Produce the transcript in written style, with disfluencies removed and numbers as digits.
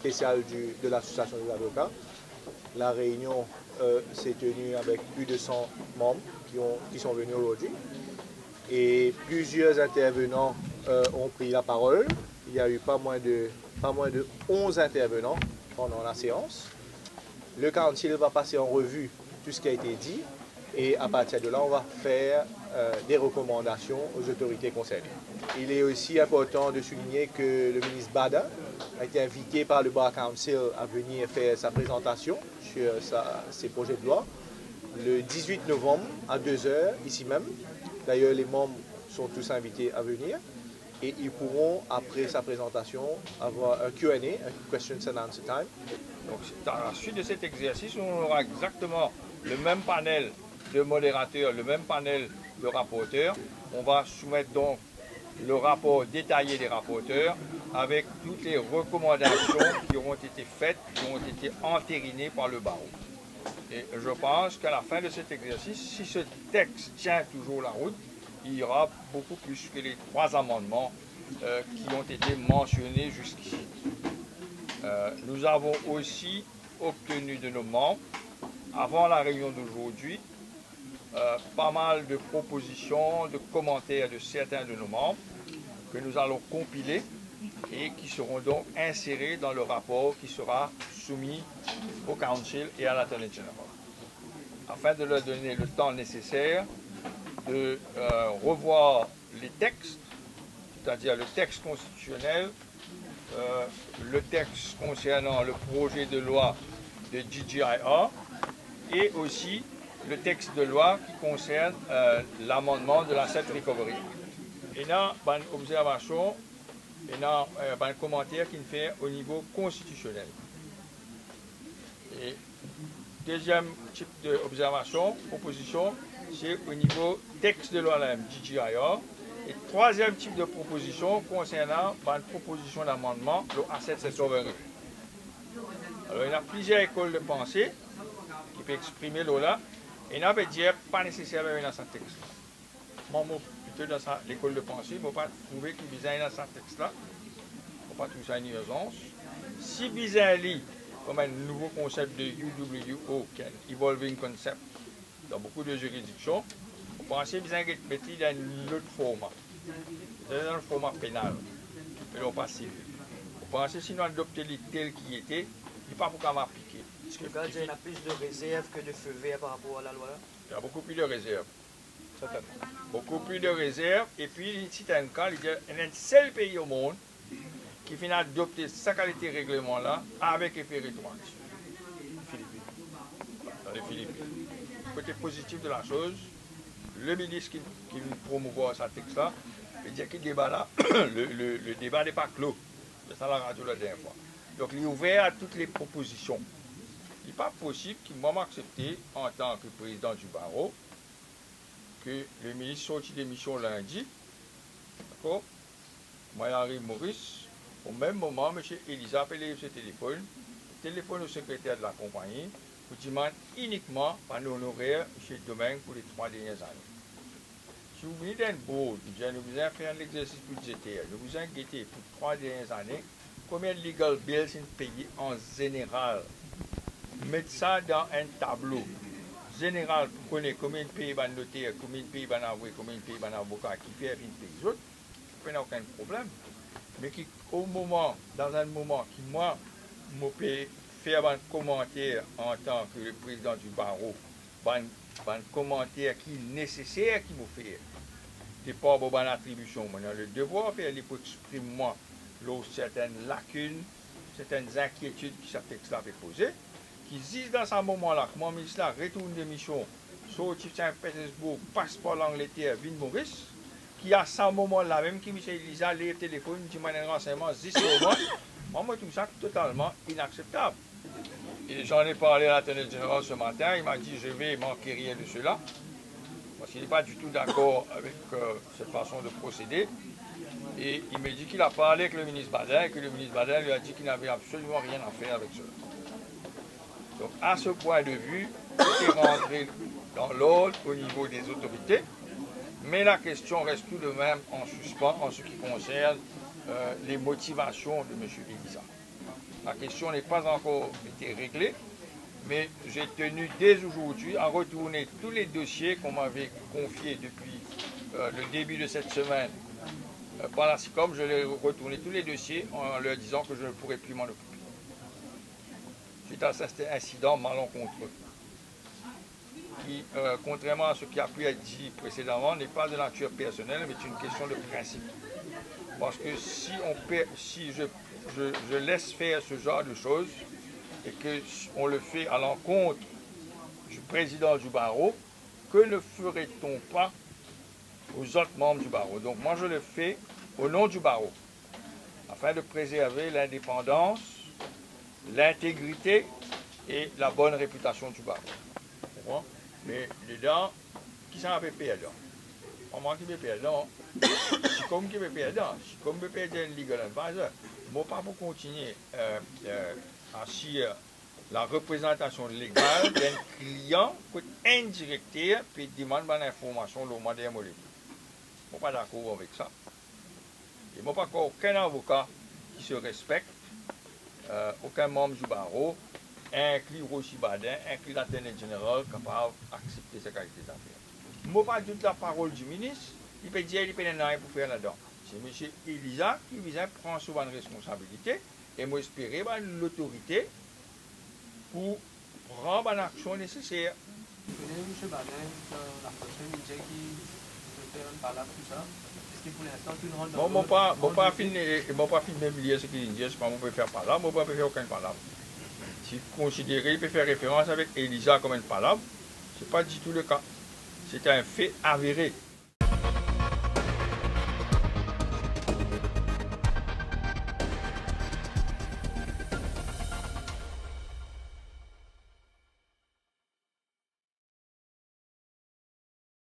spécial de l'association des avocats. La réunion s'est tenue avec plus de 100 membres qui sont venus aujourd'hui. Et plusieurs intervenants ont pris la parole. Il y a eu pas moins de 11 intervenants pendant la séance. Le council va passer en revue tout ce qui a été dit et à partir de là, on va faire des recommandations aux autorités concernées. Il est aussi important de souligner que le ministre Bada a été invité par le Bar Council à venir faire sa présentation sur ses projets de loi le 18 novembre à 2 heures, ici même. D'ailleurs, les membres sont tous invités à venir et ils pourront, après sa présentation, avoir un Q&A, un Questions and Answer Time. Donc, à la suite de cet exercice, on aura exactement le même panel de modérateurs, le même panel de rapporteurs. On va soumettre donc le rapport détaillé des rapporteurs avec toutes les recommandations qui auront été faites, qui ont été entérinées par le barreau. Et je pense qu'à la fin de cet exercice, si ce texte tient toujours la route, il y aura beaucoup plus que les 3 amendements qui ont été mentionnés jusqu'ici. Nous avons aussi obtenu de nos membres, avant la réunion d'aujourd'hui, pas mal de propositions, de commentaires de certains de nos membres que nous allons compiler et qui seront donc insérés dans le rapport qui sera soumis au Council et à l'Attorney General, afin de leur donner le temps nécessaire de revoir les textes, c'est-à-dire le texte constitutionnel, le texte concernant le projet de loi de GGIR et aussi le texte de loi qui concerne l'amendement de l'asset recovery. Et là, une observation, et là, un commentaire qui fait au niveau constitutionnel. Et deuxième type d'observation, proposition, c'est au niveau texte de loi même, GGIR. Et troisième type de proposition concernant une proposition d'amendement, le asset recovery. Alors, il y a plusieurs écoles de pensée qui peuvent exprimer là. Et on peut dire pas nécessairement dans ce texte. Moi, plutôt dans l'école de pensée, je ne peux pas trouver qu'il y a dans ce texte-là. Je ne peux pas trouver ça une urgence. Si bizarre, comme un nouveau concept de UWO, qui est un evolving concept, dans beaucoup de juridictions, on pense qu'il y a mettre dans un autre format. Dans un format pénal, et non pas civil. On pense sinon adopter les tels qui étaient, il n'est pas pour qu'on m'appliquer. Est-ce que il y a plus de réserves que de feux verts par rapport à la loi? Il y a beaucoup plus de réserves. Beaucoup plus de réserves. Et puis, si tu as un cas, il y a un seul pays au monde qui finit d'adopter sa qualité règlement-là avec effet rétroactif. Dans les Philippines. Côté positif de la chose, le ministre qui promouvoit ce texte-là, il dit que le débat là, le débat n'est pas clos. C'est ça la radio la dernière fois. Donc, il est ouvert à toutes les propositions. Il n'est pas possible qu'il m'ait accepté en tant que président du barreau que le ministre sortit d'émission lundi. D'accord? Moi, Henri Maurice, au même moment, M. Elisa appelé ce téléphone, au secrétaire de la compagnie, pour demander uniquement par l'honoraire M. Domingue pour les 3 dernières années. Si vous venez d'un board, nous vous fait un exercice budgétaire, nous vous avons guetté pour 3 dernières années, combien de legal bills sont payés en général. Mettre ça dans un tableau général pour connaître combien de pays van notaire, combien de pays van avoué, combien de pays van avocat qui fait une pays autres, il n'y a aucun problème. Mais qui, dans un moment qui, moi, me peut faire un commentaire en tant que le président du barreau, un commentaire qui est nécessaire qui me fait. Ce n'est pas une attribution. On a le devoir de faire pour exprimer moi certaines lacunes, certaines inquiétudes que ce texte-là peut poser, qui disent dans ce moment-là que mon ministre retourne de mission, sorti de Saint-Pétersbourg, passe par l'Angleterre, vient Maurice, qui à ce moment-là, même qui Michel Elisa, les téléphones, dit un renseignement, 10 secondes, moi, je trouve ça totalement inacceptable. Et j'en ai parlé à l'Attorney General ce matin, il m'a dit je vais manquer rien de cela, parce qu'il n'est pas du tout d'accord avec cette façon de procéder. Et il me dit qu'il a parlé avec le ministre Badin et que le ministre Badin lui a dit qu'il n'avait absolument rien à faire avec cela. Donc à ce point de vue, tout est rentré dans l'ordre au niveau des autorités, mais la question reste tout de même en suspens en ce qui concerne les motivations de M. Elisa. La question n'est pas encore été réglée, mais j'ai tenu dès aujourd'hui à retourner tous les dossiers qu'on m'avait confiés depuis le début de cette semaine par la SICOM. Je les ai retournés tous les dossiers en leur disant que je ne pourrais plus m'en occuper. Suite à cet incident malencontreux, qui, contrairement à ce qui a pu être dit précédemment, n'est pas de nature personnelle, mais une question de principe. Parce que si je laisse faire ce genre de choses et qu'on le fait à l'encontre du président du barreau, que ne ferait-on pas aux autres membres du barreau? Donc moi je le fais au nom du barreau, afin de préserver l'indépendance, l'intégrité et la bonne réputation du barreau. Mais dedans, qui s'en a fait perdre? Pas moi qui vais perdre. Si comme qui vais perdre, si comme je vais perdre un legal advisor, je ne vais pas pour continuer à assurer la représentation légale d'un client qui est indirecteur et demande une information au mois de mois. Je ne suis pas d'accord avec ça. Je ne suis pas aucun avocat qui se respecte, aucun membre du barreau, inclus Rochi Badin, inclus l'intendant général, capable d'accepter ces qualités d'affaires. Je ne vais pas dire la parole du ministre, il peut dire qu'il peut rien pour faire là-dedans. C'est M. Elisa qui vient prendre souvent une responsabilité et moi espérer l'autorité pour prendre l'action nécessaire. M. Badin, la prochaine ministre qui peut faire un palabre tout ça, est-ce que pour l'instant tout le monde... Je ne vais pas finir même lire ce qu'il dit, je ne sais pas si je peux faire palabre, je ne peux pas faire aucun palabre. Si vous considérez qu'il peut faire référence avec Elisa comme une palabre, ce n'est pas du tout le cas. C'est un fait avéré.